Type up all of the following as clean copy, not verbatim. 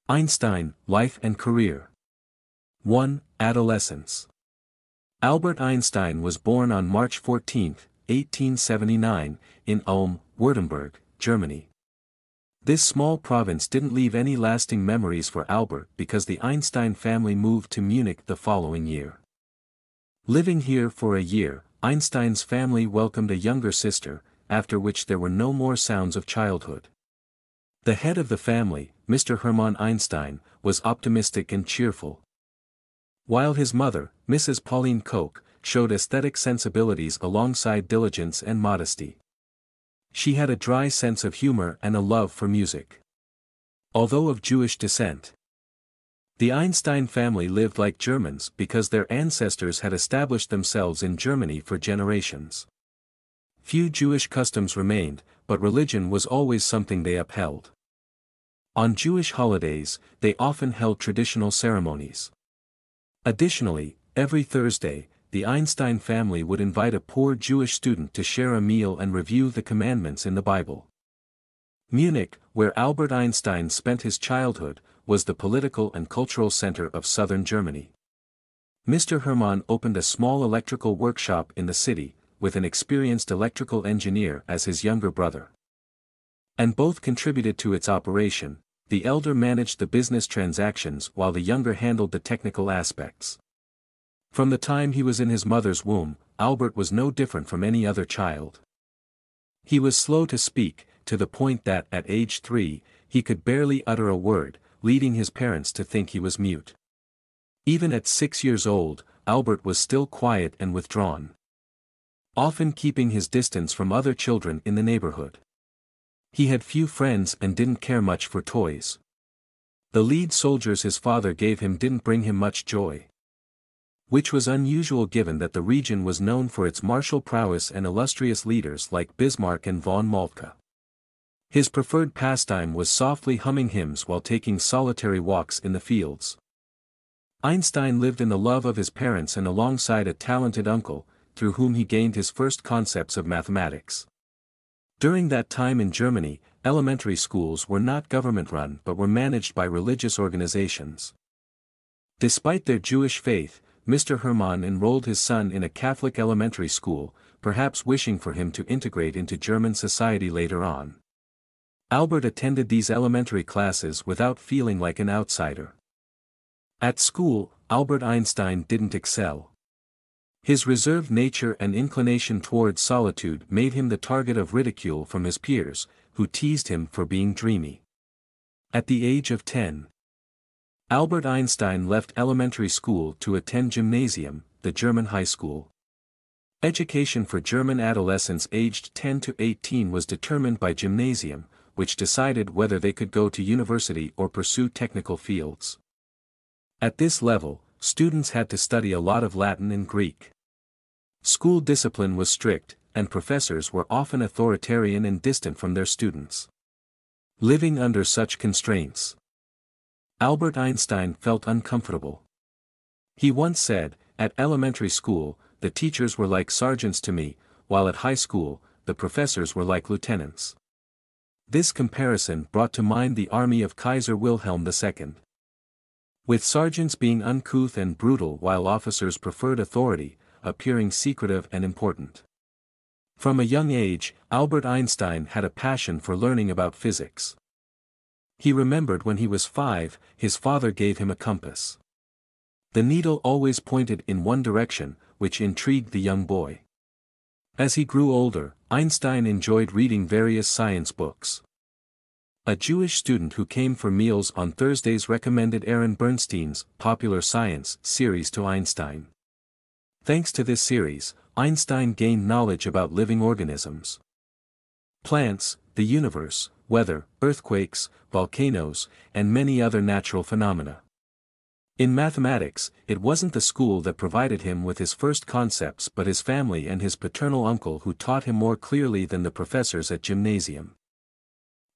Einstein, Life and Career. 1. Adolescence. Albert Einstein was born on March 14, 1879, in Ulm, Württemberg, Germany. This small province didn't leave any lasting memories for Albert because the Einstein family moved to Munich the following year. Living here for a year, Einstein's family welcomed a younger sister, after which there were no more sounds of childhood. The head of the family, Mr. Hermann Einstein, was optimistic and cheerful. While his mother, Mrs. Pauline Koch, showed aesthetic sensibilities alongside diligence and modesty. She had a dry sense of humor and a love for music. Although of Jewish descent, the Einstein family lived like Germans because their ancestors had established themselves in Germany for generations. Few Jewish customs remained, but religion was always something they upheld. On Jewish holidays, they often held traditional ceremonies. Additionally, every Thursday, the Einstein family would invite a poor Jewish student to share a meal and review the commandments in the Bible. Munich, where Albert Einstein spent his childhood, was the political and cultural center of southern Germany. Mr. Hermann opened a small electrical workshop in the city, with an experienced electrical engineer as his younger brother. And both contributed to its operation. The elder managed the business transactions while the younger handled the technical aspects. From the time he was in his mother's womb, Albert was no different from any other child. He was slow to speak, to the point that at age 3, he could barely utter a word, leading his parents to think he was mute. Even at 6 years old, Albert was still quiet and withdrawn, often keeping his distance from other children in the neighborhood. He had few friends and didn't care much for toys. The lead soldiers his father gave him didn't bring him much joy, which was unusual given that the region was known for its martial prowess and illustrious leaders like Bismarck and von Moltke. His preferred pastime was softly humming hymns while taking solitary walks in the fields. Einstein lived in the love of his parents and alongside a talented uncle, through whom he gained his first concepts of mathematics. During that time in Germany, elementary schools were not government-run but were managed by religious organizations. Despite their Jewish faith, Mr. Hermann enrolled his son in a Catholic elementary school, perhaps wishing for him to integrate into German society later on. Albert attended these elementary classes without feeling like an outsider. At school, Albert Einstein didn't excel. His reserved nature and inclination towards solitude made him the target of ridicule from his peers, who teased him for being dreamy. At the age of 10, Albert Einstein left elementary school to attend gymnasium, the German high school. Education for German adolescents aged 10 to 18 was determined by gymnasium, which decided whether they could go to university or pursue technical fields. At this level, students had to study a lot of Latin and Greek. School discipline was strict, and professors were often authoritarian and distant from their students. Living under such constraints, Albert Einstein felt uncomfortable. He once said, "At elementary school, the teachers were like sergeants to me, while at high school, the professors were like lieutenants." This comparison brought to mind the army of Kaiser Wilhelm II. With sergeants being uncouth and brutal while officers preferred authority, appearing secretive and important. From a young age, Albert Einstein had a passion for learning about physics. He remembered when he was 5, his father gave him a compass. The needle always pointed in one direction, which intrigued the young boy. As he grew older, Einstein enjoyed reading various science books. A Jewish student who came for meals on Thursdays recommended Aaron Bernstein's Popular Science series to Einstein. Thanks to this series, Einstein gained knowledge about living organisms, plants, the universe, weather, earthquakes, volcanoes, and many other natural phenomena. In mathematics, it wasn't the school that provided him with his first concepts but his family and his paternal uncle who taught him more clearly than the professors at gymnasium.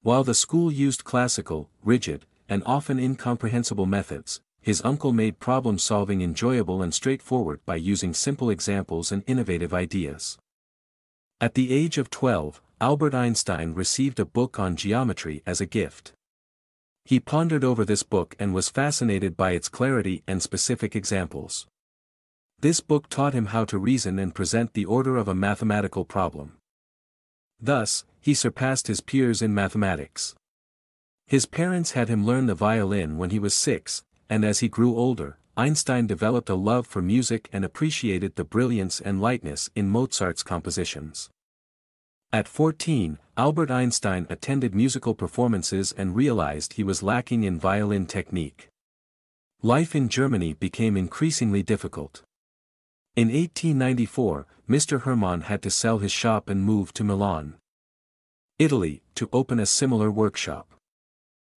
While the school used classical, rigid, and often incomprehensible methods, his uncle made problem-solving enjoyable and straightforward by using simple examples and innovative ideas. At the age of 12, Albert Einstein received a book on geometry as a gift. He pondered over this book and was fascinated by its clarity and specific examples. This book taught him how to reason and present the order of a mathematical problem. Thus, he surpassed his peers in mathematics. His parents had him learn the violin when he was 6, and as he grew older, Einstein developed a love for music and appreciated the brilliance and lightness in Mozart's compositions. At 14, Albert Einstein attended musical performances and realized he was lacking in violin technique. Life in Germany became increasingly difficult. In 1894, Mr. Hermann had to sell his shop and move to Milan, Italy, to open a similar workshop.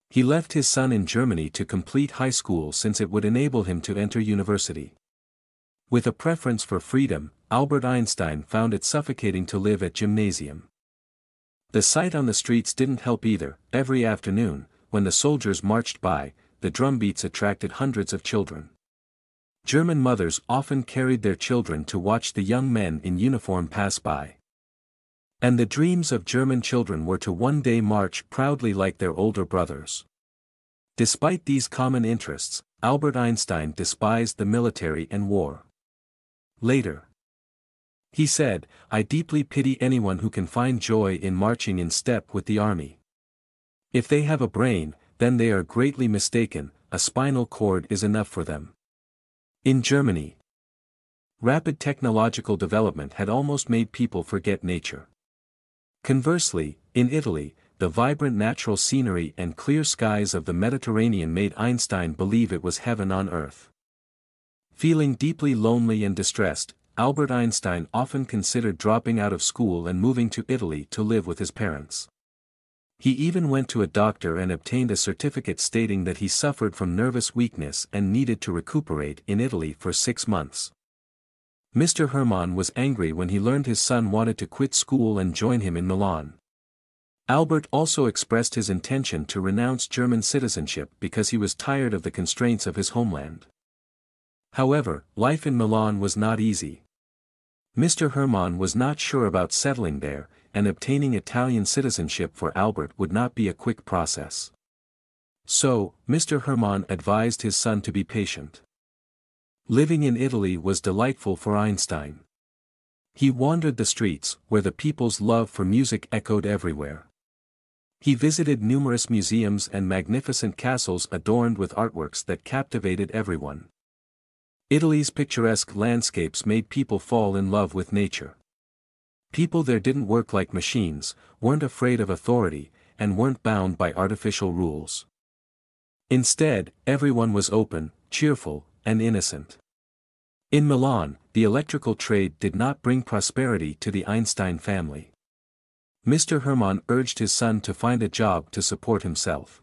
He left his son in Germany to complete high school since it would enable him to enter university. With a preference for freedom, Albert Einstein found it suffocating to live at gymnasium. The sight on the streets didn't help either. Every afternoon, when the soldiers marched by, the drumbeats attracted hundreds of children. German mothers often carried their children to watch the young men in uniform pass by. And the dreams of German children were to one day march proudly like their older brothers. Despite these common interests, Albert Einstein despised the military and war. Later, he said, "I deeply pity anyone who can find joy in marching in step with the army. If they have a brain, then they are greatly mistaken, a spinal cord is enough for them." In Germany, rapid technological development had almost made people forget nature. Conversely, in Italy, the vibrant natural scenery and clear skies of the Mediterranean made Einstein believe it was heaven on earth. Feeling deeply lonely and distressed, Albert Einstein often considered dropping out of school and moving to Italy to live with his parents. He even went to a doctor and obtained a certificate stating that he suffered from nervous weakness and needed to recuperate in Italy for 6 months. Mr. Hermann was angry when he learned his son wanted to quit school and join him in Milan. Albert also expressed his intention to renounce German citizenship because he was tired of the constraints of his homeland. However, life in Milan was not easy. Mr. Hermann was not sure about settling there, and obtaining Italian citizenship for Albert would not be a quick process. So, Mr. Hermann advised his son to be patient. Living in Italy was delightful for Einstein. He wandered the streets, where the people's love for music echoed everywhere. He visited numerous museums and magnificent castles adorned with artworks that captivated everyone. Italy's picturesque landscapes made people fall in love with nature. People there didn't work like machines, weren't afraid of authority, and weren't bound by artificial rules. Instead, everyone was open, cheerful, and innocent. In Milan, the electrical trade did not bring prosperity to the Einstein family. Mr. Hermann urged his son to find a job to support himself.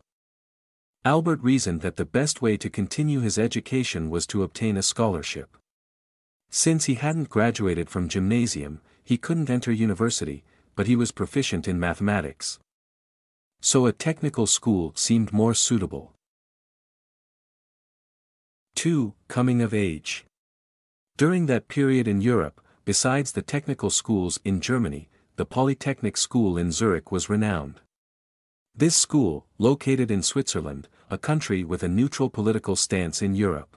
Albert reasoned that the best way to continue his education was to obtain a scholarship. Since he hadn't graduated from gymnasium, he couldn't enter university, but he was proficient in mathematics. So a technical school seemed more suitable. 2. Coming of age. During that period in Europe, besides the technical schools in Germany, the Polytechnic School in Zurich was renowned. This school, located in Switzerland, a country with a neutral political stance in Europe,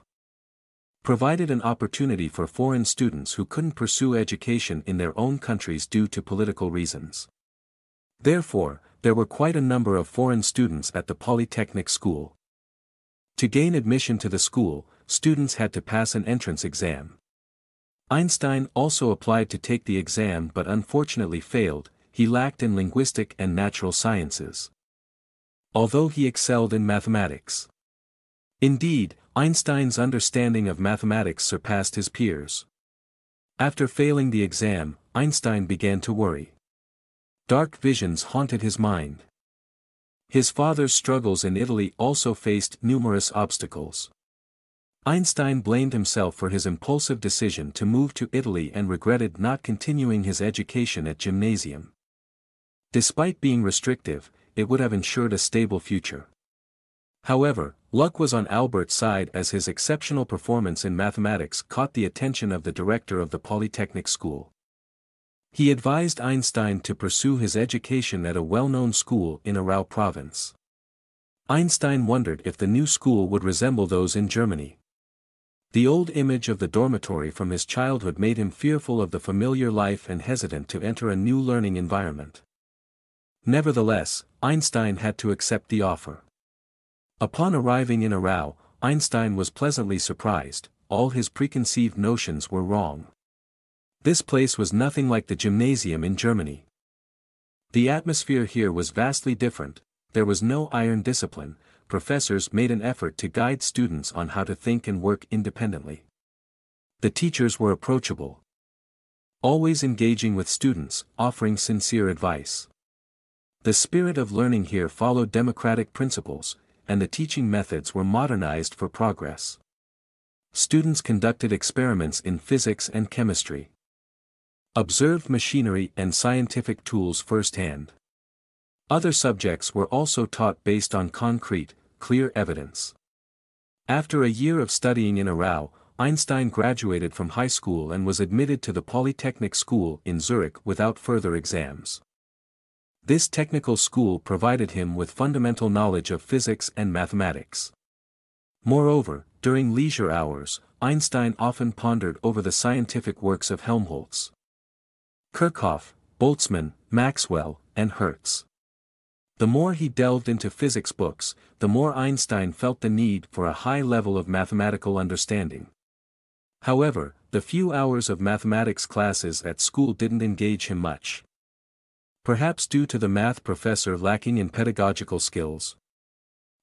provided an opportunity for foreign students who couldn't pursue education in their own countries due to political reasons. Therefore, there were quite a number of foreign students at the Polytechnic School. To gain admission to the school, students had to pass an entrance exam. Einstein also applied to take the exam but unfortunately failed. He lacked in linguistic and natural sciences, although he excelled in mathematics. Indeed, Einstein's understanding of mathematics surpassed his peers. After failing the exam, Einstein began to worry. Dark visions haunted his mind. His father's struggles in Italy also faced numerous obstacles. Einstein blamed himself for his impulsive decision to move to Italy and regretted not continuing his education at gymnasium. Despite being restrictive, it would have ensured a stable future. However, luck was on Albert's side as his exceptional performance in mathematics caught the attention of the director of the Polytechnic School. He advised Einstein to pursue his education at a well-known school in Aarau province. Einstein wondered if the new school would resemble those in Germany. The old image of the dormitory from his childhood made him fearful of the familiar life and hesitant to enter a new learning environment. Nevertheless, Einstein had to accept the offer. Upon arriving in Aarau, Einstein was pleasantly surprised. All his preconceived notions were wrong. This place was nothing like the gymnasium in Germany. The atmosphere here was vastly different. There was no iron discipline. Professors made an effort to guide students on how to think and work independently. The teachers were approachable, always engaging with students, offering sincere advice. The spirit of learning here followed democratic principles, and the teaching methods were modernized for progress. Students conducted experiments in physics and chemistry, observed machinery and scientific tools firsthand. Other subjects were also taught based on concrete, clear evidence. After a year of studying in Aarau, Einstein graduated from high school and was admitted to the Polytechnic School in Zurich without further exams. This technical school provided him with fundamental knowledge of physics and mathematics. Moreover, during leisure hours, Einstein often pondered over the scientific works of Helmholtz, Kirchhoff, Boltzmann, Maxwell, and Hertz. The more he delved into physics books, the more Einstein felt the need for a high level of mathematical understanding. However, the few hours of mathematics classes at school didn't engage him much. Perhaps due to the math professor lacking in pedagogical skills.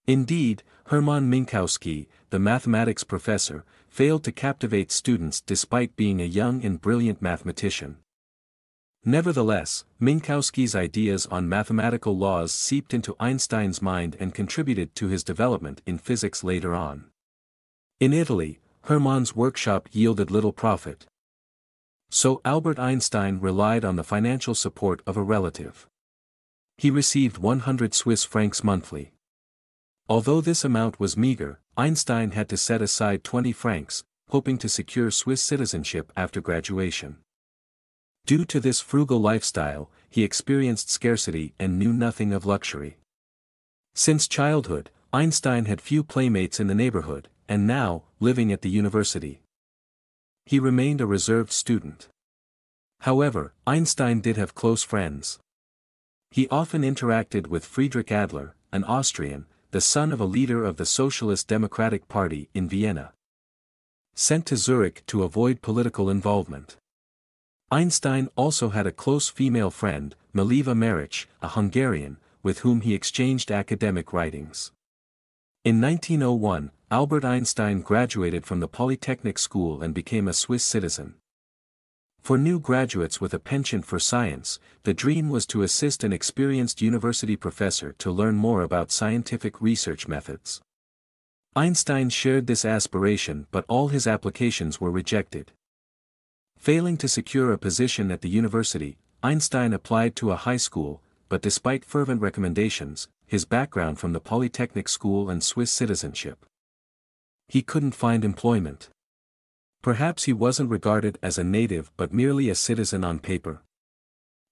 Indeed, Hermann Minkowski, the mathematics professor, failed to captivate students despite being a young and brilliant mathematician. Nevertheless, Minkowski's ideas on mathematical laws seeped into Einstein's mind and contributed to his development in physics later on. In Italy, Hermann's workshop yielded little profit. So Albert Einstein relied on the financial support of a relative. He received 100 Swiss francs monthly. Although this amount was meager, Einstein had to set aside 20 francs, hoping to secure Swiss citizenship after graduation. Due to this frugal lifestyle, he experienced scarcity and knew nothing of luxury. Since childhood, Einstein had few playmates in the neighborhood, and now, living at the university, he remained a reserved student. However, Einstein did have close friends. He often interacted with Friedrich Adler, an Austrian, the son of a leader of the Socialist Democratic Party in Vienna, sent to Zurich to avoid political involvement. Einstein also had a close female friend, Mileva Maric, a Hungarian, with whom he exchanged academic writings. In 1901, Albert Einstein graduated from the Polytechnic School and became a Swiss citizen. For new graduates with a penchant for science, the dream was to assist an experienced university professor to learn more about scientific research methods. Einstein shared this aspiration, but all his applications were rejected. Failing to secure a position at the university, Einstein applied to a high school, but despite fervent recommendations, his background from the Polytechnic School and Swiss citizenship, he couldn't find employment. Perhaps he wasn't regarded as a native but merely a citizen on paper.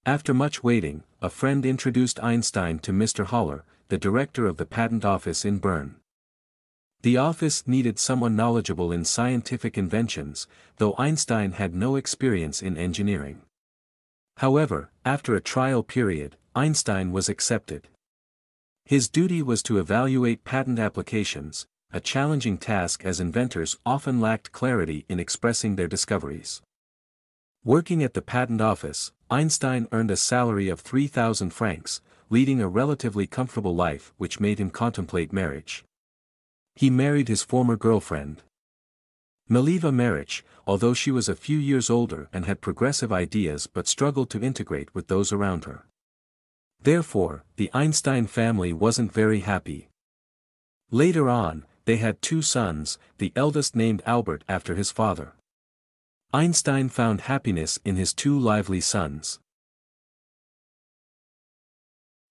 After much waiting, a friend introduced Einstein to Mr. Haller, the director of the patent office in Bern. The office needed someone knowledgeable in scientific inventions, though Einstein had no experience in engineering. However, after a trial period, Einstein was accepted. His duty was to evaluate patent applications, a challenging task as inventors often lacked clarity in expressing their discoveries. Working at the patent office, Einstein earned a salary of 3,000 francs, leading a relatively comfortable life which made him contemplate marriage. He married his former girlfriend, Mileva Maric, although she was a few years older and had progressive ideas but struggled to integrate with those around her. Therefore, the Einstein family wasn't very happy. Later on, they had 2 sons, the eldest named Albert after his father. Einstein found happiness in his 2 lively sons.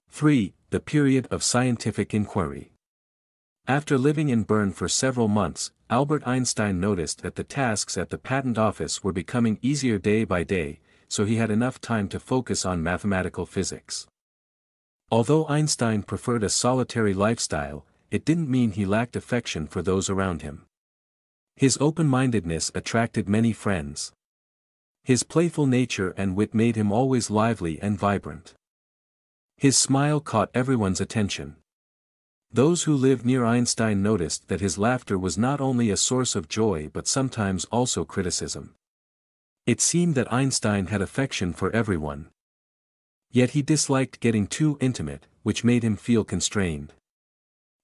3. The period of scientific inquiry. After living in Bern for several months, Albert Einstein noticed that the tasks at the patent office were becoming easier day by day, so he had enough time to focus on mathematical physics. Although Einstein preferred a solitary lifestyle, it didn't mean he lacked affection for those around him. His open-mindedness attracted many friends. His playful nature and wit made him always lively and vibrant. His smile caught everyone's attention. Those who lived near Einstein noticed that his laughter was not only a source of joy but sometimes also criticism. It seemed that Einstein had affection for everyone. Yet he disliked getting too intimate, which made him feel constrained.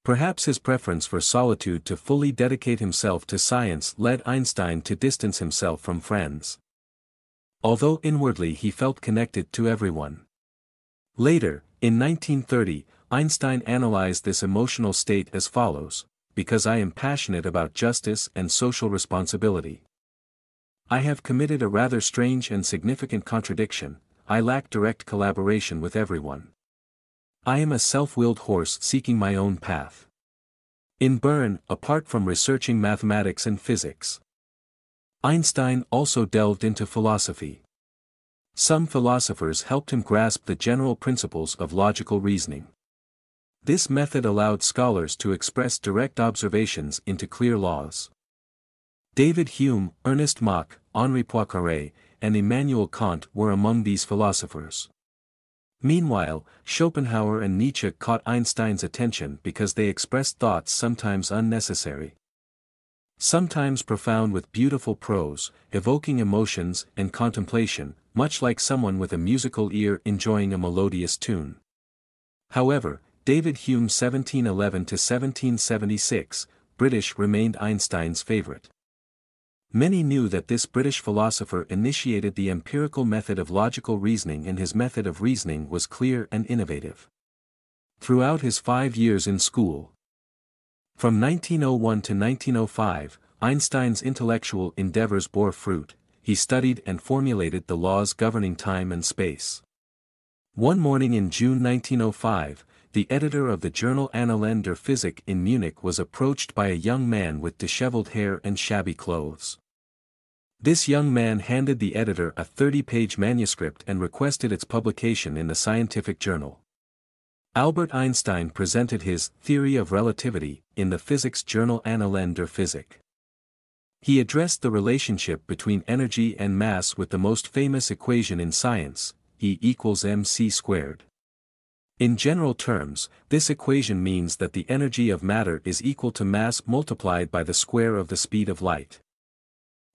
Perhaps his preference for solitude to fully dedicate himself to science led Einstein to distance himself from friends. Although inwardly he felt connected to everyone. Later, in 1930, Einstein analyzed this emotional state as follows: because I am passionate about justice and social responsibility. I have committed a rather strange and significant contradiction. I lack direct collaboration with everyone. I am a self-willed horse seeking my own path. In Bern, apart from researching mathematics and physics, Einstein also delved into philosophy. Some philosophers helped him grasp the general principles of logical reasoning. This method allowed scholars to express direct observations into clear laws. David Hume, Ernest Mach, Henri Poincaré, and Immanuel Kant were among these philosophers. Meanwhile, Schopenhauer and Nietzsche caught Einstein's attention because they expressed thoughts sometimes unnecessary, sometimes profound with beautiful prose, evoking emotions and contemplation, much like someone with a musical ear enjoying a melodious tune. However, David Hume 1711–1776, British remained Einstein's favorite. Many knew that this British philosopher initiated the empirical method of logical reasoning, and his method of reasoning was clear and innovative. Throughout his 5 years in school, from 1901 to 1905, Einstein's intellectual endeavors bore fruit. He studied and formulated the laws governing time and space. One morning in June 1905, the editor of the journal Annalen der Physik in Munich was approached by a young man with disheveled hair and shabby clothes. This young man handed the editor a 30-page manuscript and requested its publication in the scientific journal. Albert Einstein presented his theory of relativity in the physics journal Annalen der Physik. He addressed the relationship between energy and mass with the most famous equation in science, E equals mc squared. In general terms, this equation means that the energy of matter is equal to mass multiplied by the square of the speed of light.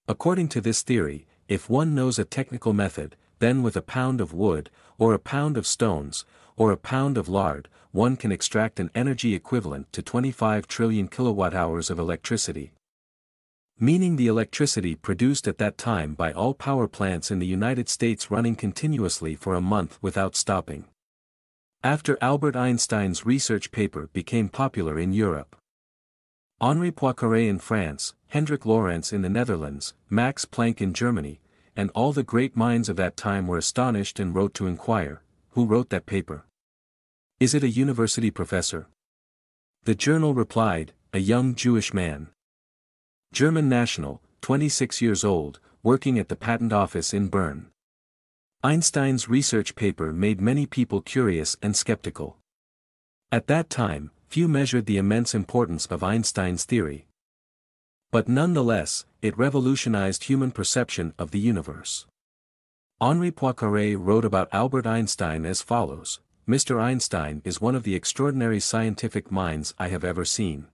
According to this theory, if one knows a technical method, then with a pound of wood, or a pound of stones, or a pound of lard, one can extract an energy equivalent to 25 trillion kilowatt-hours of electricity. Meaning the electricity produced at that time by all power plants in the United States running continuously for a month without stopping. After Albert Einstein's research paper became popular in Europe, Henri Poincaré in France, Hendrik Lorentz in the Netherlands, Max Planck in Germany, and all the great minds of that time were astonished and wrote to inquire, who wrote that paper? Is it a university professor? The journal replied, a young Jewish man. German national, 26 years old, working at the patent office in Bern. Einstein's research paper made many people curious and skeptical. At that time, few measured the immense importance of Einstein's theory. But nonetheless, it revolutionized human perception of the universe. Henri Poincaré wrote about Albert Einstein as follows: Mr. Einstein is one of the extraordinary scientific minds I have ever seen.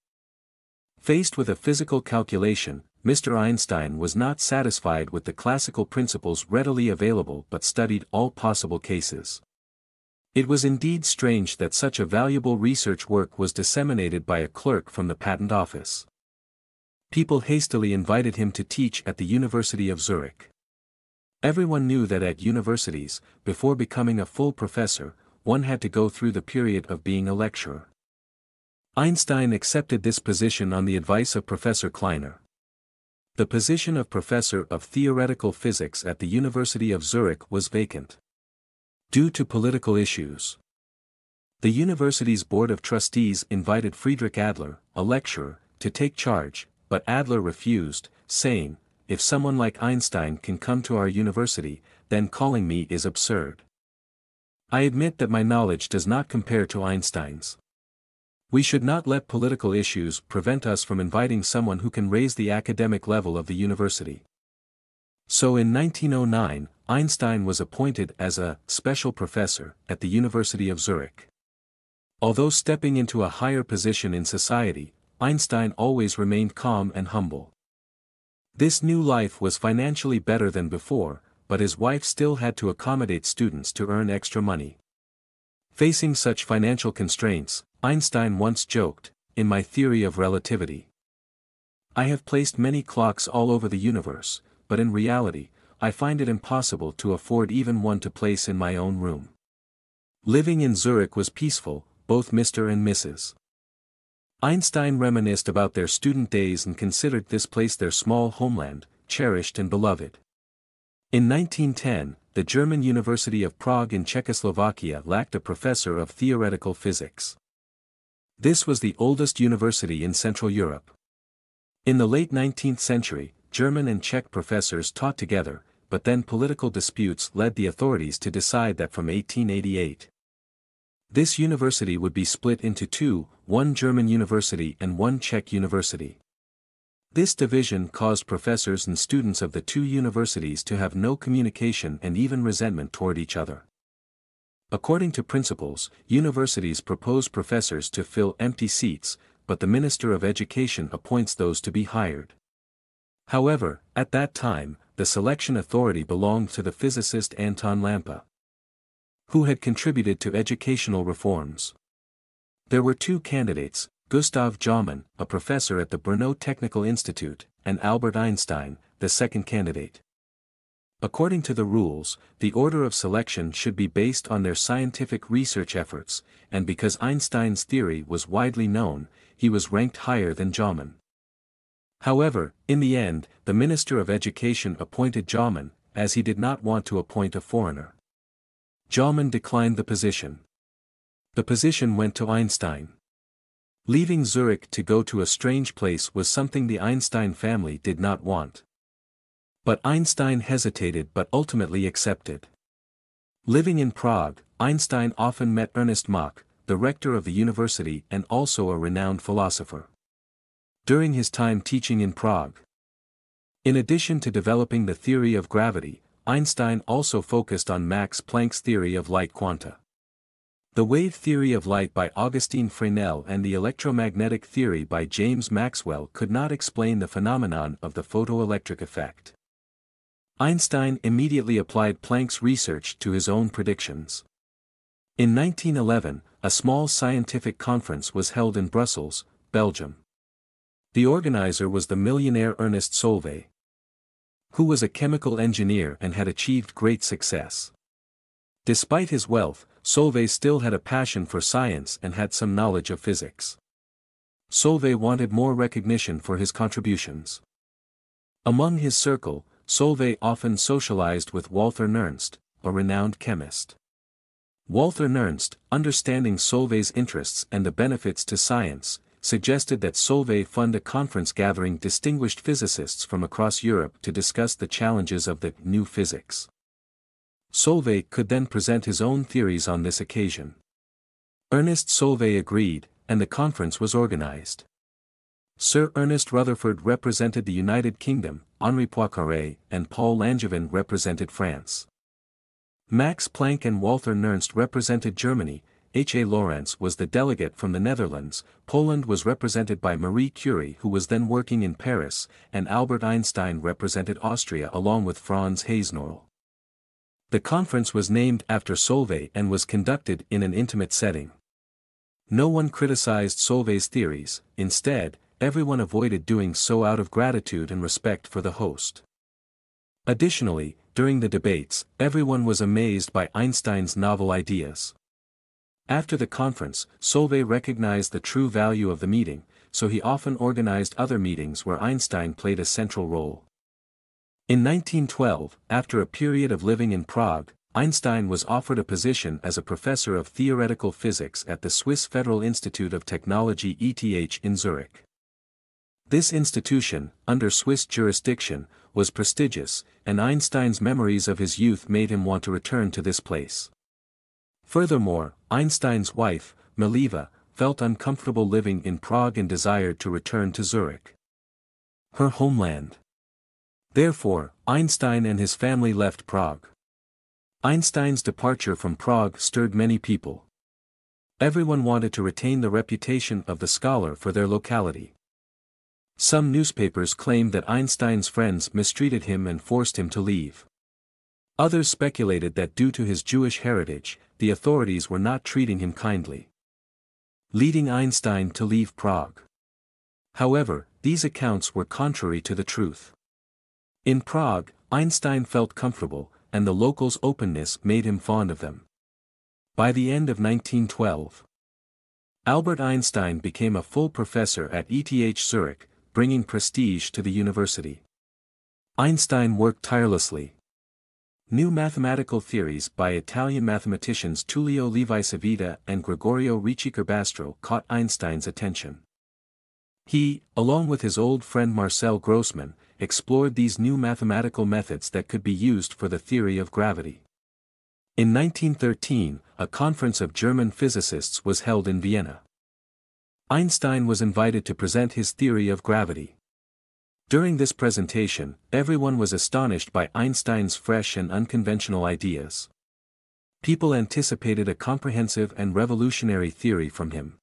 Faced with a physical calculation, Mr. Einstein was not satisfied with the classical principles readily available but studied all possible cases. It was indeed strange that such a valuable research work was disseminated by a clerk from the patent office. People hastily invited him to teach at the University of Zurich. Everyone knew that at universities, before becoming a full professor, one had to go through the period of being a lecturer. Einstein accepted this position on the advice of Professor Kleiner. The position of Professor of Theoretical Physics at the University of Zurich was vacant due to political issues. The university's board of trustees invited Friedrich Adler, a lecturer, to take charge, but Adler refused, saying, "If someone like Einstein can come to our university, then calling me is absurd. I admit that my knowledge does not compare to Einstein's. We should not let political issues prevent us from inviting someone who can raise the academic level of the university. So in 1909, Einstein was appointed as a special professor at the University of Zurich. Although stepping into a higher position in society, Einstein always remained calm and humble. This new life was financially better than before, but his wife still had to accommodate students to earn extra money. Facing such financial constraints, Einstein once joked, "In my theory of relativity, I have placed many clocks all over the universe, but in reality, I find it impossible to afford even one to place in my own room." Living in Zurich was peaceful, both Mr. and Mrs. Einstein reminisced about their student days and considered this place their small homeland, cherished and beloved. In 1910, the German University of Prague in Czechoslovakia lacked a professor of theoretical physics. This was the oldest university in Central Europe. In the late 19th century, German and Czech professors taught together, but then political disputes led the authorities to decide that from 1888, this university would be split into two, one German university and one Czech university. This division caused professors and students of the two universities to have no communication and even resentment toward each other. According to principles, universities propose professors to fill empty seats, but the Minister of Education appoints those to be hired. However, at that time, the selection authority belonged to the physicist Anton Lampe, who had contributed to educational reforms. There were two candidates, Gustav Jaumann, a professor at the Brno Technical Institute, and Albert Einstein, the second candidate. According to the rules, the order of selection should be based on their scientific research efforts, and because Einstein's theory was widely known, he was ranked higher than Jaumann. However, in the end, the Minister of Education appointed Jaumann, as he did not want to appoint a foreigner. Jaumann declined the position. The position went to Einstein. Leaving Zurich to go to a strange place was something the Einstein family did not want. But Einstein hesitated but ultimately accepted. Living in Prague, Einstein often met Ernest Mach, the rector of the university and also a renowned philosopher. During his time teaching in Prague, in addition to developing the theory of gravity, Einstein also focused on Max Planck's theory of light quanta, the wave theory of light by Augustin Fresnel and the electromagnetic theory by James Maxwell could not explain the phenomenon of the photoelectric effect. Einstein immediately applied Planck's research to his own predictions. In 1911, a small scientific conference was held in Brussels, Belgium. The organizer was the millionaire Ernest Solvay, who was a chemical engineer and had achieved great success. Despite his wealth, Solvay still had a passion for science and had some knowledge of physics. Solvay wanted more recognition for his contributions. Among his circle, Solvay often socialized with Walther Nernst, a renowned chemist. Walther Nernst, understanding Solvay's interests and the benefits to science, suggested that Solvay fund a conference gathering distinguished physicists from across Europe to discuss the challenges of the new physics. Solvay could then present his own theories on this occasion. Ernest Solvay agreed, and the conference was organized. Sir Ernest Rutherford represented the United Kingdom, Henri Poincaré and Paul Langevin represented France. Max Planck and Walther Nernst represented Germany, H. A. Lorentz was the delegate from the Netherlands, Poland was represented by Marie Curie who was then working in Paris, and Albert Einstein represented Austria along with Franz Hasenöhrl. The conference was named after Solvay and was conducted in an intimate setting. No one criticized Solvay's theories, instead, everyone avoided doing so out of gratitude and respect for the host. Additionally, during the debates, everyone was amazed by Einstein's novel ideas. After the conference, Solvay recognized the true value of the meeting, so he often organized other meetings where Einstein played a central role. In 1912, after a period of living in Prague, Einstein was offered a position as a professor of theoretical physics at the Swiss Federal Institute of Technology ETH in Zurich. This institution, under Swiss jurisdiction, was prestigious, and Einstein's memories of his youth made him want to return to this place. Furthermore, Einstein's wife, Mileva, felt uncomfortable living in Prague and desired to return to Zurich, her homeland. Therefore, Einstein and his family left Prague. Einstein's departure from Prague stirred many people. Everyone wanted to retain the reputation of the scholar for their locality. Some newspapers claimed that Einstein's friends mistreated him and forced him to leave. Others speculated that due to his Jewish heritage, the authorities were not treating him kindly, leading Einstein to leave Prague. However, these accounts were contrary to the truth. In Prague, Einstein felt comfortable, and the locals' openness made him fond of them. By the end of 1912, Albert Einstein became a full professor at ETH Zurich, bringing prestige to the university. Einstein worked tirelessly. New mathematical theories by Italian mathematicians Tullio Levi-Civita and Gregorio Ricci-Curbastro caught Einstein's attention. He, along with his old friend Marcel Grossmann, explored these new mathematical methods that could be used for the theory of gravity. In 1913, a conference of German physicists was held in Vienna. Einstein was invited to present his theory of gravity. During this presentation, everyone was astonished by Einstein's fresh and unconventional ideas. People anticipated a comprehensive and revolutionary theory from him.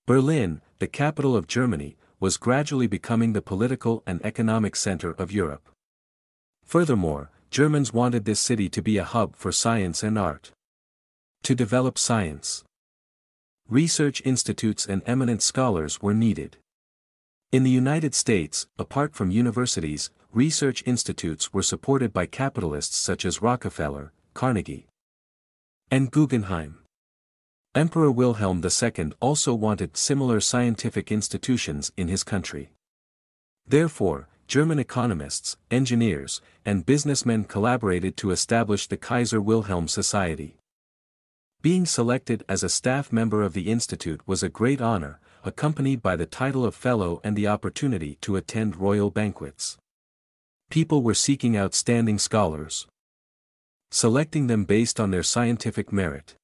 Berlin, the capital of Germany, was gradually becoming the political and economic center of Europe. Furthermore, Germans wanted this city to be a hub for science and art. To develop science, research institutes and eminent scholars were needed. In the United States, apart from universities, research institutes were supported by capitalists such as Rockefeller, Carnegie, and Guggenheim. Emperor Wilhelm II also wanted similar scientific institutions in his country. Therefore, German economists, engineers, and businessmen collaborated to establish the Kaiser Wilhelm Society. Being selected as a staff member of the institute was a great honor, accompanied by the title of fellow and the opportunity to attend royal banquets. People were seeking outstanding scholars, selecting them based on their scientific merit.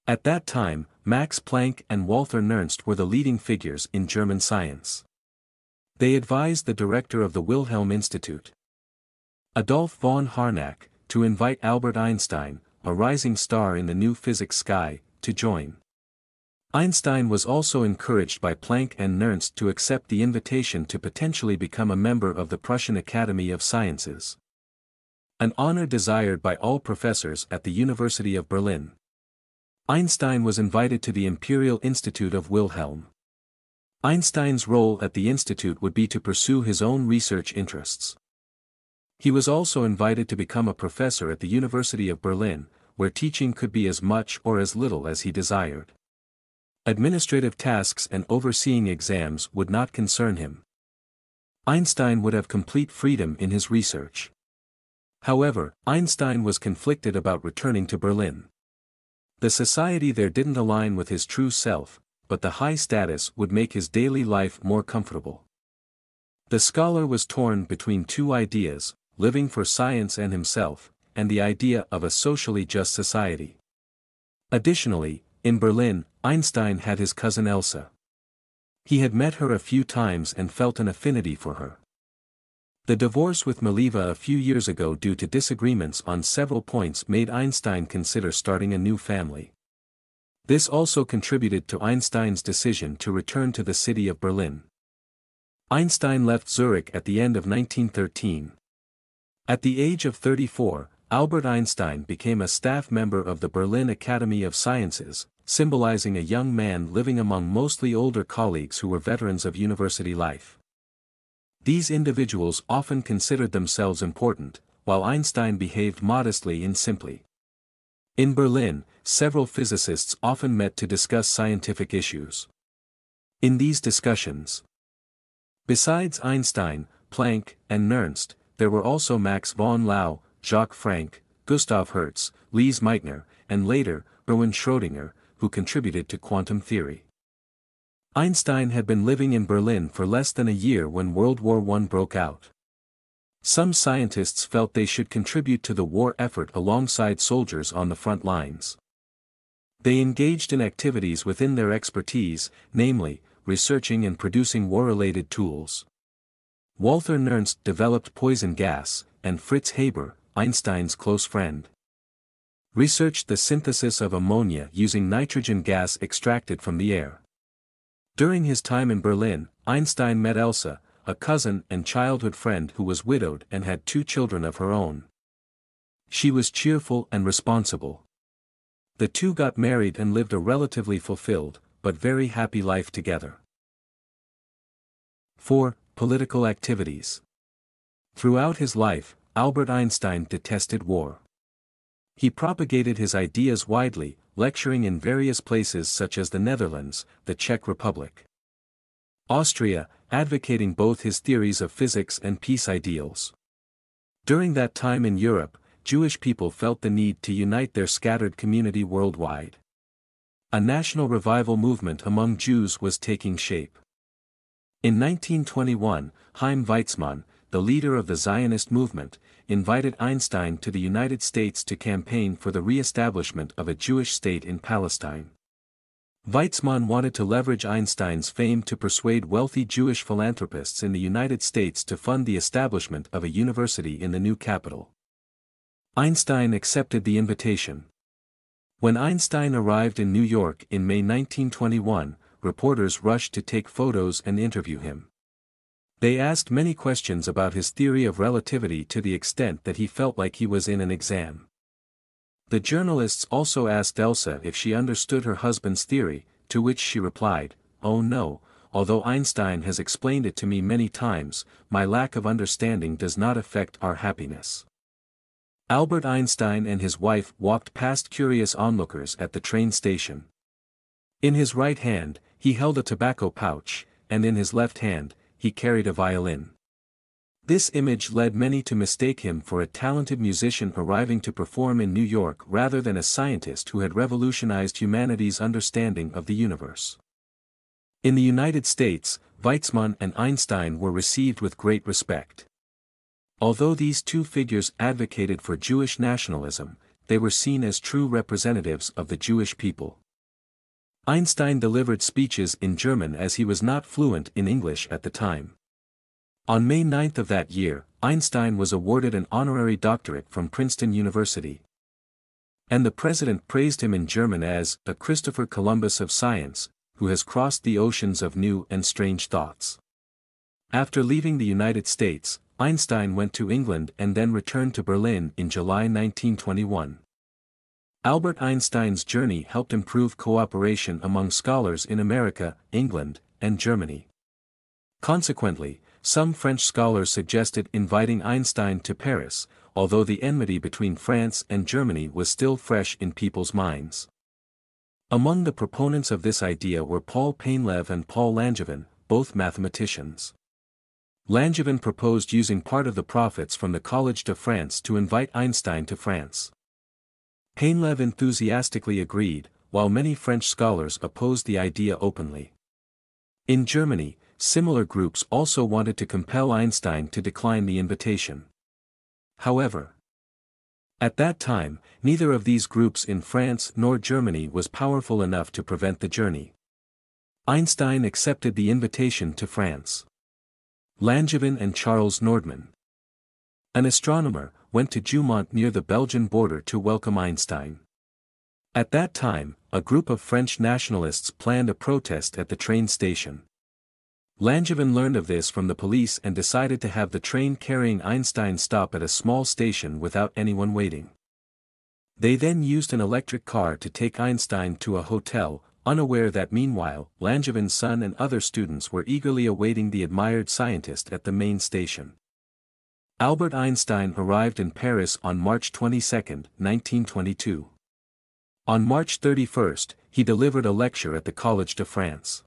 At that time, Max Planck and Walther Nernst were the leading figures in German science. They advised the director of the Wilhelm Institute, Adolf von Harnack, to invite Albert Einstein, a rising star in the new physics sky, to join. Einstein was also encouraged by Planck and Nernst to accept the invitation to potentially become a member of the Prussian Academy of Sciences, an honor desired by all professors at the University of Berlin. Einstein was invited to the Imperial Institute of Wilhelm. Einstein's role at the institute would be to pursue his own research interests. He was also invited to become a professor at the University of Berlin, where teaching could be as much or as little as he desired. Administrative tasks and overseeing exams would not concern him. Einstein would have complete freedom in his research. However, Einstein was conflicted about returning to Berlin. The society there didn't align with his true self, but the high status would make his daily life more comfortable. The scholar was torn between two ideas, living for science and himself, and the idea of a socially just society. Additionally, in Berlin, Einstein had his cousin Elsa. He had met her a few times and felt an affinity for her. The divorce with Mileva a few years ago due to disagreements on several points made Einstein consider starting a new family. This also contributed to Einstein's decision to return to the city of Berlin. Einstein left Zurich at the end of 1913. At the age of 34, Albert Einstein became a staff member of the Berlin Academy of Sciences, symbolizing a young man living among mostly older colleagues who were veterans of university life. These individuals often considered themselves important, while Einstein behaved modestly and simply. In Berlin, several physicists often met to discuss scientific issues. In these discussions, besides Einstein, Planck, and Nernst, there were also Max von Laue, Jacques Frank, Gustav Hertz, Lise Meitner, and later, Erwin Schrödinger, who contributed to quantum theory. Einstein had been living in Berlin for less than a year when World War I broke out. Some scientists felt they should contribute to the war effort alongside soldiers on the front lines. They engaged in activities within their expertise, namely, researching and producing war-related tools. Walther Nernst developed poison gas, and Fritz Haber, Einstein's close friend, researched the synthesis of ammonia using nitrogen gas extracted from the air. During his time in Berlin, Einstein met Elsa, a cousin and childhood friend who was widowed and had 2 children of her own. She was cheerful and responsible. The two got married and lived a relatively fulfilled, but very happy life together. 4. Political activities. Throughout his life, Albert Einstein detested war. He propagated his ideas widely, lecturing in various places such as the Netherlands, the Czech Republic, Austria, advocating both his theories of physics and peace ideals. During that time in Europe, Jewish people felt the need to unite their scattered community worldwide. A national revival movement among Jews was taking shape. In 1921, Chaim Weizmann, the leader of the Zionist movement, invited Einstein to the United States to campaign for the re-establishment of a Jewish state in Palestine. Weizmann wanted to leverage Einstein's fame to persuade wealthy Jewish philanthropists in the United States to fund the establishment of a university in the new capital. Einstein accepted the invitation. When Einstein arrived in New York in May 1921, reporters rushed to take photos and interview him. They asked many questions about his theory of relativity to the extent that he felt like he was in an exam. The journalists also asked Elsa if she understood her husband's theory, to which she replied, "Oh no, although Einstein has explained it to me many times, my lack of understanding does not affect our happiness." Albert Einstein and his wife walked past curious onlookers at the train station. In his right hand, he held a tobacco pouch, and in his left hand, he carried a violin. This image led many to mistake him for a talented musician arriving to perform in New York rather than a scientist who had revolutionized humanity's understanding of the universe. In the United States, Weizmann and Einstein were received with great respect. Although these two figures advocated for Jewish nationalism, they were seen as true representatives of the Jewish people. Einstein delivered speeches in German as he was not fluent in English at the time. On May 9 of that year, Einstein was awarded an honorary doctorate from Princeton University. And the president praised him in German as a Christopher Columbus of science, who has crossed the oceans of new and strange thoughts. After leaving the United States, Einstein went to England and then returned to Berlin in July 1921. Albert Einstein's journey helped improve cooperation among scholars in America, England, and Germany. Consequently, some French scholars suggested inviting Einstein to Paris, although the enmity between France and Germany was still fresh in people's minds. Among the proponents of this idea were Paul Painlevé and Paul Langevin, both mathematicians. Langevin proposed using part of the profits from the Collège de France to invite Einstein to France. Painlevé enthusiastically agreed, while many French scholars opposed the idea openly. In Germany, similar groups also wanted to compel Einstein to decline the invitation. However, at that time, neither of these groups in France nor Germany was powerful enough to prevent the journey. Einstein accepted the invitation to France. Langevin and Charles Nordman, an astronomer, went to Jeumont near the Belgian border to welcome Einstein. At that time, a group of French nationalists planned a protest at the train station. Langevin learned of this from the police and decided to have the train carrying Einstein stop at a small station without anyone waiting. They then used an electric car to take Einstein to a hotel, unaware that meanwhile, Langevin's son and other students were eagerly awaiting the admired scientist at the main station. Albert Einstein arrived in Paris on March 22, 1922. On March 31, he delivered a lecture at the Collège de France.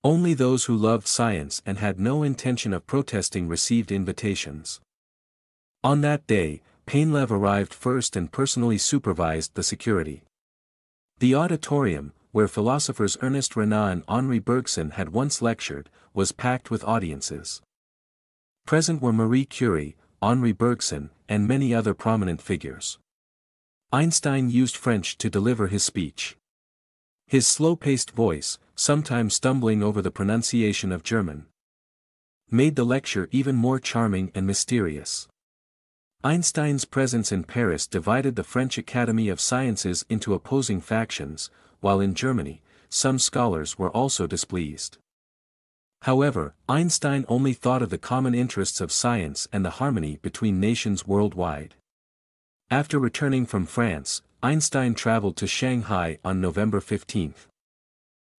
Only those who loved science and had no intention of protesting received invitations. On that day, Painlevé arrived first and personally supervised the security. The auditorium, where philosophers Ernest Renan and Henri Bergson had once lectured, was packed with audiences. Present were Marie Curie, Henri Bergson, and many other prominent figures. Einstein used French to deliver his speech. His slow-paced voice, sometimes stumbling over the pronunciation of German, made the lecture even more charming and mysterious. Einstein's presence in Paris divided the French Academy of Sciences into opposing factions, while in Germany, some scholars were also displeased. However, Einstein only thought of the common interests of science and the harmony between nations worldwide. After returning from France, Einstein traveled to Shanghai on November 15,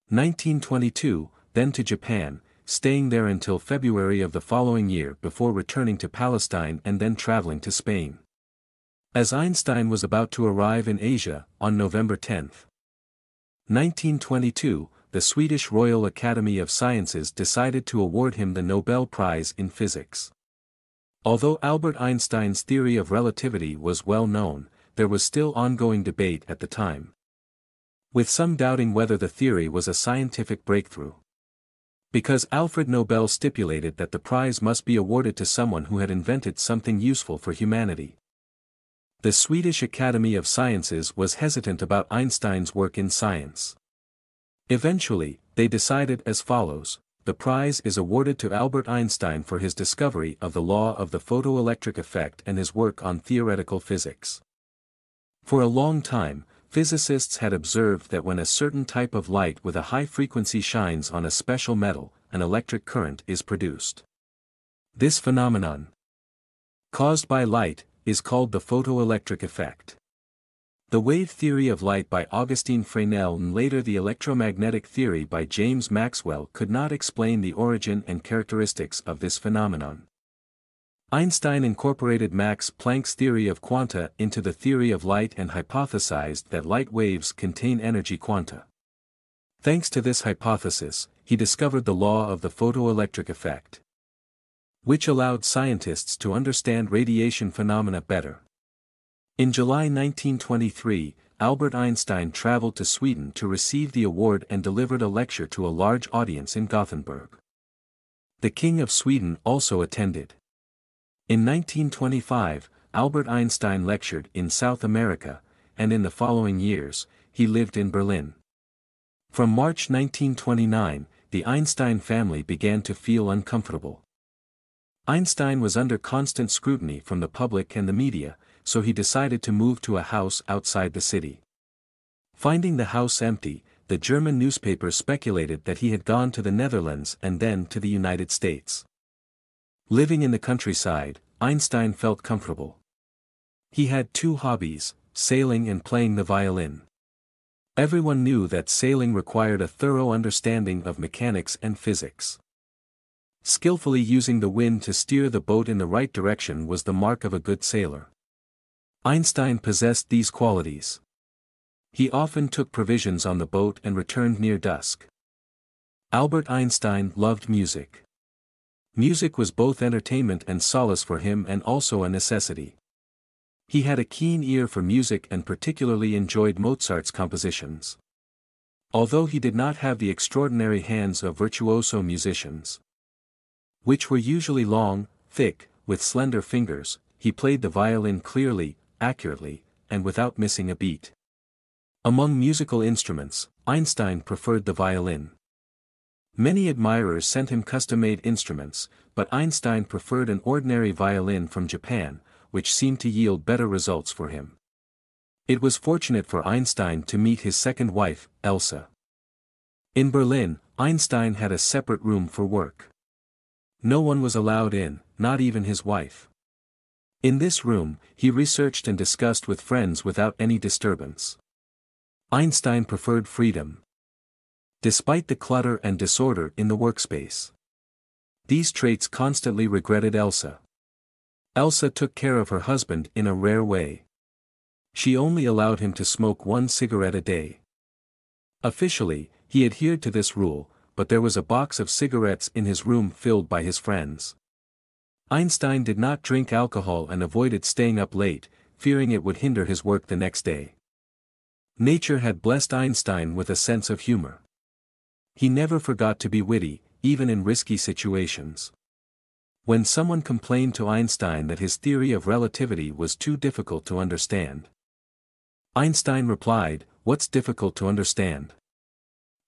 1922, then to Japan, staying there until February of the following year before returning to Palestine and then traveling to Spain. As Einstein was about to arrive in Asia, on November 10, 1922, the Swedish Royal Academy of Sciences decided to award him the Nobel Prize in Physics. Although Albert Einstein's theory of relativity was well known, there was still ongoing debate at the time, with some doubting whether the theory was a scientific breakthrough. Because Alfred Nobel stipulated that the prize must be awarded to someone who had invented something useful for humanity. The Swedish Academy of Sciences was hesitant about Einstein's work in science. Eventually, they decided as follows: the prize is awarded to Albert Einstein for his discovery of the law of the photoelectric effect and his work on theoretical physics. For a long time, physicists had observed that when a certain type of light with a high frequency shines on a special metal, an electric current is produced. This phenomenon, caused by light, is called the photoelectric effect. The wave theory of light by Augustin Fresnel and later the electromagnetic theory by James Maxwell could not explain the origin and characteristics of this phenomenon. Einstein incorporated Max Planck's theory of quanta into the theory of light and hypothesized that light waves contain energy quanta. Thanks to this hypothesis, he discovered the law of the photoelectric effect, which allowed scientists to understand radiation phenomena better. In July 1923, Albert Einstein traveled to Sweden to receive the award and delivered a lecture to a large audience in Gothenburg. The King of Sweden also attended. In 1925, Albert Einstein lectured in South America, and in the following years, he lived in Berlin. From March 1929, the Einstein family began to feel uncomfortable. Einstein was under constant scrutiny from the public and the media, so he decided to move to a house outside the city. Finding the house empty, the German newspapers speculated that he had gone to the Netherlands and then to the United States. Living in the countryside, Einstein felt comfortable. He had two hobbies, sailing and playing the violin. Everyone knew that sailing required a thorough understanding of mechanics and physics. Skillfully using the wind to steer the boat in the right direction was the mark of a good sailor. Einstein possessed these qualities. He often took provisions on the boat and returned near dusk. Albert Einstein loved music. Music was both entertainment and solace for him and also a necessity. He had a keen ear for music and particularly enjoyed Mozart's compositions, although he did not have the extraordinary hands of virtuoso musicians, which were usually long, thick, with slender fingers. He played the violin clearly, accurately, and without missing a beat. Among musical instruments, Einstein preferred the violin. Many admirers sent him custom-made instruments, but Einstein preferred an ordinary violin from Japan, which seemed to yield better results for him. It was fortunate for Einstein to meet his second wife, Elsa. In Berlin, Einstein had a separate room for work. No one was allowed in, not even his wife. In this room, he researched and discussed with friends without any disturbance. Einstein preferred freedom, despite the clutter and disorder in the workspace. These traits constantly regretted Elsa. Elsa took care of her husband in a rare way. She only allowed him to smoke one cigarette a day. Officially, he adhered to this rule, but there was a box of cigarettes in his room filled by his friends. Einstein did not drink alcohol and avoided staying up late, fearing it would hinder his work the next day. Nature had blessed Einstein with a sense of humor. He never forgot to be witty, even in risky situations. When someone complained to Einstein that his theory of relativity was too difficult to understand, Einstein replied, "What's difficult to understand?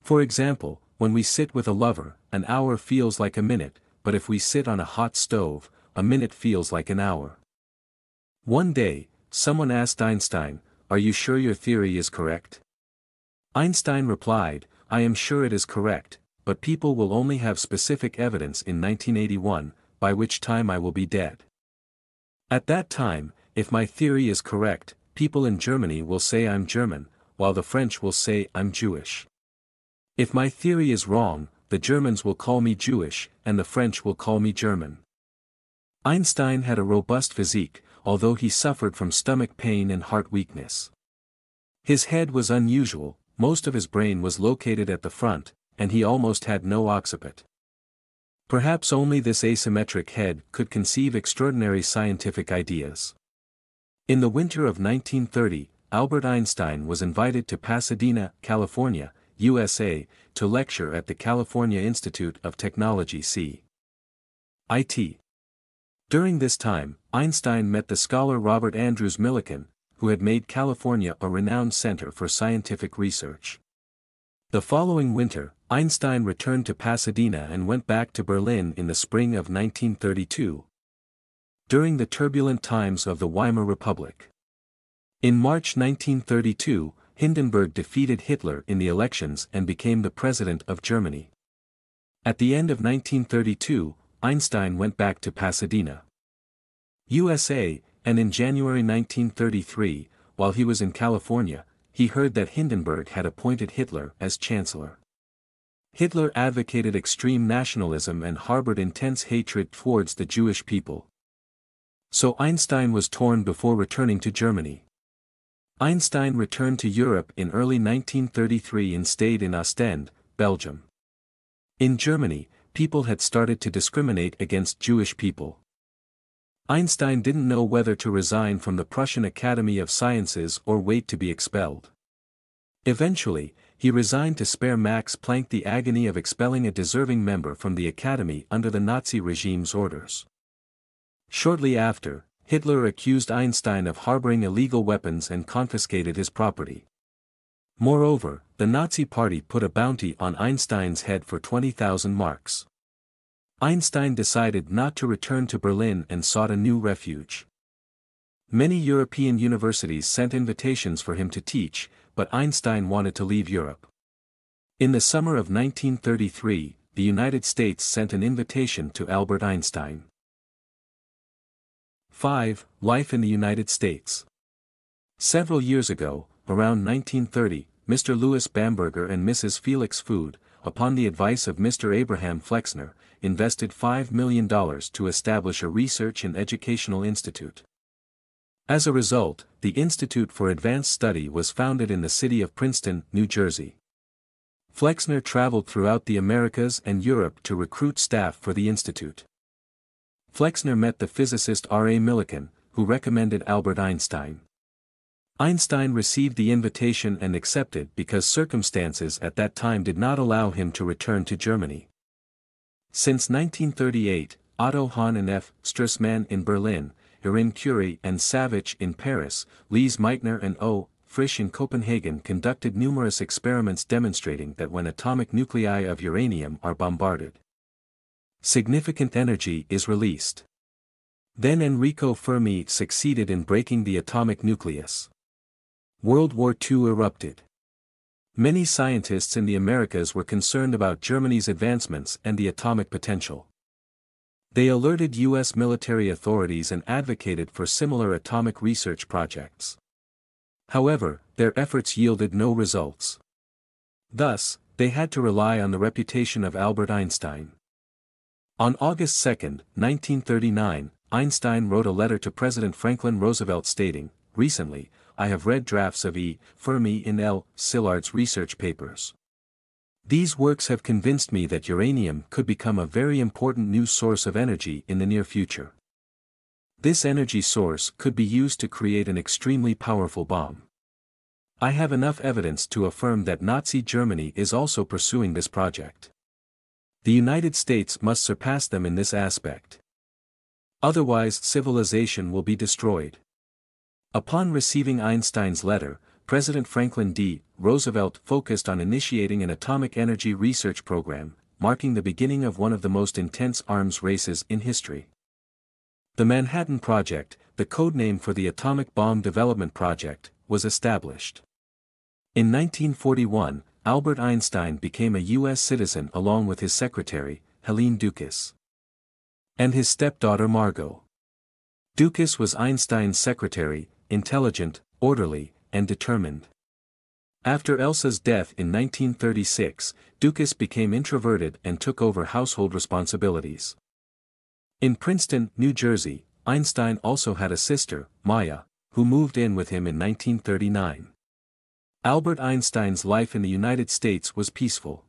For example, when we sit with a lover, an hour feels like a minute, but if we sit on a hot stove, a minute feels like an hour. One day, someone asked Einstein, "Are you sure your theory is correct?" Einstein replied, "I am sure it is correct, but people will only have specific evidence in 1981, by which time I will be dead. At that time, if my theory is correct, people in Germany will say I'm German, while the French will say I'm Jewish. If my theory is wrong, the Germans will call me Jewish, and the French will call me German." Einstein had a robust physique, although he suffered from stomach pain and heart weakness. His head was unusual, most of his brain was located at the front, and he almost had no occiput. Perhaps only this asymmetric head could conceive extraordinary scientific ideas. In the winter of 1930, Albert Einstein was invited to Pasadena, California, USA, to lecture at the California Institute of Technology (CIT). During this time, Einstein met the scholar Robert Andrews Millikan, who had made California a renowned center for scientific research. The following winter, Einstein returned to Pasadena and went back to Berlin in the spring of 1932. During the turbulent times of the Weimar Republic. In March 1932, Hindenburg defeated Hitler in the elections and became the president of Germany. At the end of 1932, Einstein went back to Pasadena, USA, and in January 1933, while he was in California, he heard that Hindenburg had appointed Hitler as chancellor. Hitler advocated extreme nationalism and harbored intense hatred towards the Jewish people. So Einstein was torn before returning to Germany. Einstein returned to Europe in early 1933 and stayed in Ostend, Belgium. In Germany, people had started to discriminate against Jewish people. Einstein didn't know whether to resign from the Prussian Academy of Sciences or wait to be expelled. Eventually, he resigned to spare Max Planck the agony of expelling a deserving member from the Academy under the Nazi regime's orders. Shortly after, Hitler accused Einstein of harboring illegal weapons and confiscated his property. Moreover, the Nazi Party put a bounty on Einstein's head for 20,000 marks. Einstein decided not to return to Berlin and sought a new refuge. Many European universities sent invitations for him to teach, but Einstein wanted to leave Europe. In the summer of 1933, the United States sent an invitation to Albert Einstein. 5. Life in the United States. Several years ago, around 1930, Mr. Louis Bamberger and Mrs. Felix Food, upon the advice of Mr. Abraham Flexner, invested $5 million to establish a research and educational institute. As a result, the Institute for Advanced Study was founded in the city of Princeton, New Jersey. Flexner traveled throughout the Americas and Europe to recruit staff for the institute. Flexner met the physicist R. A. Millikan, who recommended Albert Einstein. Einstein received the invitation and accepted because circumstances at that time did not allow him to return to Germany. Since 1938, Otto Hahn and F. Strussmann in Berlin, Irene Curie and Savage in Paris, Lise Meitner and O. Frisch in Copenhagen conducted numerous experiments demonstrating that when atomic nuclei of uranium are bombarded, significant energy is released. Then Enrico Fermi succeeded in breaking the atomic nucleus. World War II erupted. Many scientists in the Americas were concerned about Germany's advancements and the atomic potential. They alerted U.S. military authorities and advocated for similar atomic research projects. However, their efforts yielded no results. Thus, they had to rely on the reputation of Albert Einstein. On August 2, 1939, Einstein wrote a letter to President Franklin Roosevelt stating, "Recently, I have read drafts of E. Fermi in L. Szilard's research papers. These works have convinced me that uranium could become a very important new source of energy in the near future. This energy source could be used to create an extremely powerful bomb. I have enough evidence to affirm that Nazi Germany is also pursuing this project. The United States must surpass them in this aspect. Otherwise civilization will be destroyed." Upon receiving Einstein's letter, President Franklin D. Roosevelt focused on initiating an atomic energy research program, marking the beginning of one of the most intense arms races in history. The Manhattan Project, the codename for the atomic bomb development project, was established. In 1941, Albert Einstein became a U.S. citizen along with his secretary, Helene Dukas, and his stepdaughter Margot. Dukas was Einstein's secretary, intelligent, orderly, and determined. After Elsa's death in 1936, Dukas became introverted and took over household responsibilities. In Princeton, New Jersey, Einstein also had a sister, Maya, who moved in with him in 1939. Albert Einstein's life in the United States was peaceful.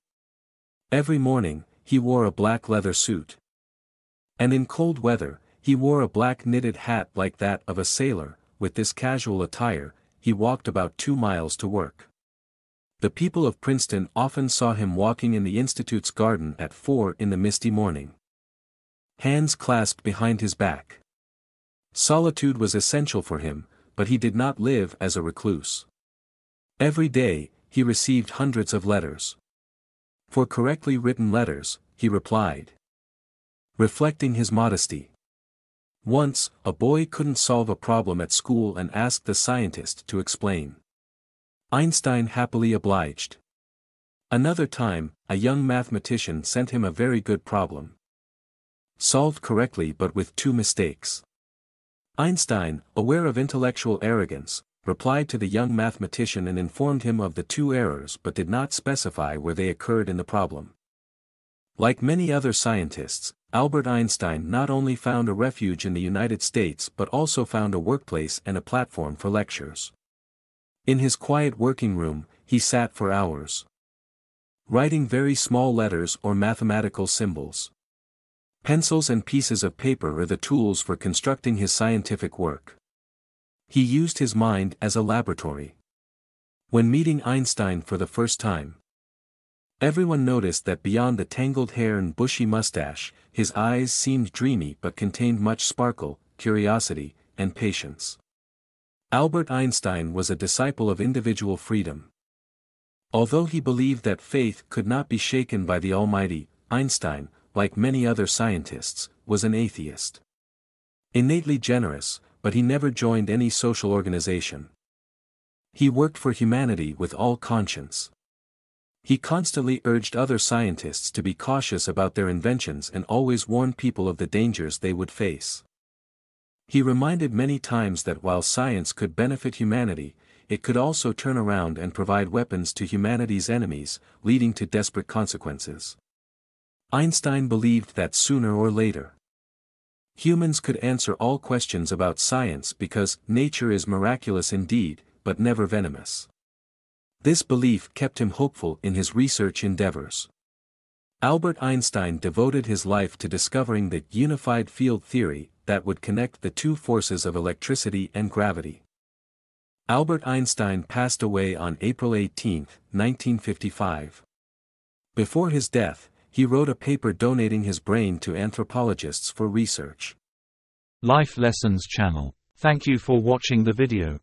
Every morning, he wore a black leather suit. And in cold weather, he wore a black knitted hat like that of a sailor. With this casual attire, he walked about 2 miles to work. The people of Princeton often saw him walking in the Institute's garden at 4 in the misty morning, hands clasped behind his back. Solitude was essential for him, but he did not live as a recluse. Every day, he received hundreds of letters. For correctly written letters, he replied, reflecting his modesty. Once, a boy couldn't solve a problem at school and asked the scientist to explain. Einstein happily obliged. Another time, a young mathematician sent him a very good problem, solved correctly but with 2 mistakes. Einstein, aware of intellectual arrogance, replied to the young mathematician and informed him of the 2 errors but did not specify where they occurred in the problem. Like many other scientists, Albert Einstein not only found a refuge in the United States but also found a workplace and a platform for lectures. In his quiet working room, he sat for hours, writing very small letters or mathematical symbols. Pencils and pieces of paper are the tools for constructing his scientific work. He used his mind as a laboratory. When meeting Einstein for the first time, everyone noticed that beyond the tangled hair and bushy mustache, his eyes seemed dreamy but contained much sparkle, curiosity, and patience. Albert Einstein was a disciple of individual freedom. Although he believed that faith could not be shaken by the Almighty, Einstein, like many other scientists, was an atheist. Innately generous, but he never joined any social organization. He worked for humanity with all conscience. He constantly urged other scientists to be cautious about their inventions and always warned people of the dangers they would face. He reminded many times that while science could benefit humanity, it could also turn around and provide weapons to humanity's enemies, leading to desperate consequences. Einstein believed that sooner or later, humans could answer all questions about science because nature is miraculous indeed, but never venomous. This belief kept him hopeful in his research endeavors. Albert Einstein devoted his life to discovering the unified field theory that would connect the 2 forces of electricity and gravity. Albert Einstein passed away on April 18, 1955. Before his death, he wrote a paper donating his brain to anthropologists for research. Life Lessons channel. Thank you for watching the video.